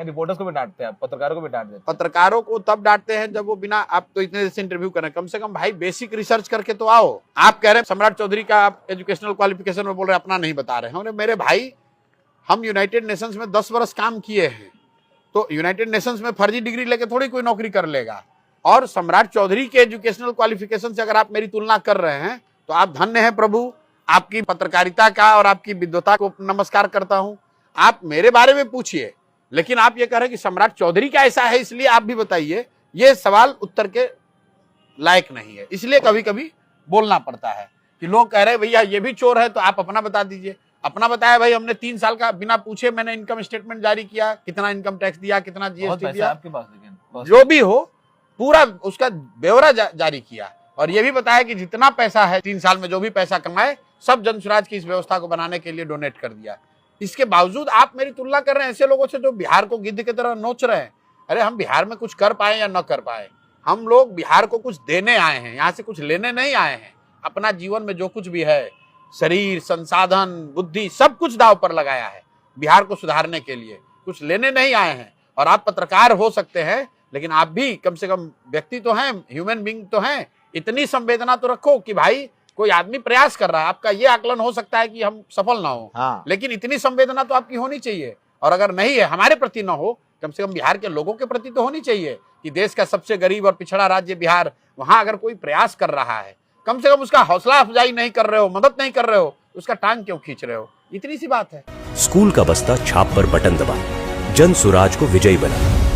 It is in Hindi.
रिपोर्टर्स को भी डांटते हैं, पत्रकारों को भी डांट देते हैं। पत्रकारों को तब डांटते हैं जब वो बिना, आप तो इतने से इंटरव्यू करें, कम से कम भाई बेसिक रिसर्च करके तो आओ। आप कह रहे हैं सम्राट चौधरी का आप एजुकेशनल क्वालिफिकेशन में बोल रहे हैं, अपना नहीं बता रहे हैं। मेरे भाई, हम यूनाइटेड नेशंस में 10 वर्ष काम किए हैं, तो यूनाइटेड नेशंस में फर्जी डिग्री लेके थोड़ी कोई नौकरी कर लेगा। और सम्राट चौधरी के एजुकेशनल क्वालिफिकेशन से अगर आप मेरी तुलना कर रहे हैं तो आप धन्य हैं प्रभु, आपकी पत्रकारिता का और आपकी विद्वता को नमस्कार करता हूं। आप मेरे बारे में पूछिए, लेकिन आप ये कह रहे हैं कि सम्राट चौधरी का ऐसा है इसलिए आप भी बताइए, ये सवाल उत्तर के लायक नहीं है। इसलिए कभी कभी बोलना पड़ता है कि लोग कह रहे हैं भैया ये भी चोर है तो आप अपना बता दीजिए। अपना बताया भाई, हमने 3 साल का बिना पूछे मैंने इनकम स्टेटमेंट जारी किया, कितना इनकम टैक्स दिया, कितना जीएसटी दिया, आपके पास, लेकिन जो भी हो पूरा उसका ब्यौरा जारी किया। और ये भी बताया कि जितना पैसा है 3 साल में जो भी पैसा कमाए सब जनसुराज की इस व्यवस्था को बनाने के लिए डोनेट कर दिया। इसके बावजूद आप मेरी तुलना कर रहे हैं ऐसे लोगों से जो बिहार को गिद्ध की तरह नोच रहे हैं। अरे हम बिहार में कुछ कर पाए या न कर पाए, हम लोग बिहार को कुछ देने आए हैं, यहाँ से कुछ लेने नहीं आए हैं। अपना जीवन में जो कुछ भी है, शरीर, संसाधन, बुद्धि, सब कुछ दांव पर लगाया है बिहार को सुधारने के लिए, कुछ लेने नहीं आए हैं। और आप पत्रकार हो सकते हैं, लेकिन आप भी कम से कम व्यक्ति तो हैं, ह्यूमन बीइंग तो हैं। इतनी संवेदना तो रखो कि भाई कोई आदमी प्रयास कर रहा है, आपका ये आकलन हो सकता है कि हम सफल ना हो, हाँ। लेकिन इतनी संवेदना तो आपकी होनी चाहिए। और अगर नहीं है, हमारे प्रति ना हो, कम से कम बिहार के लोगों के प्रति तो होनी चाहिए कि देश का सबसे गरीब और पिछड़ा राज्य बिहार, वहां अगर कोई प्रयास कर रहा है, कम से कम उसका हौसला अफजाई नहीं कर रहे हो, मदद नहीं कर रहे हो, उसका टांग क्यों खींच रहे हो? इतनी सी बात है। स्कूल का बस्ता छाप पर बटन दबाएं, जन सुराज को विजयी बनाएं।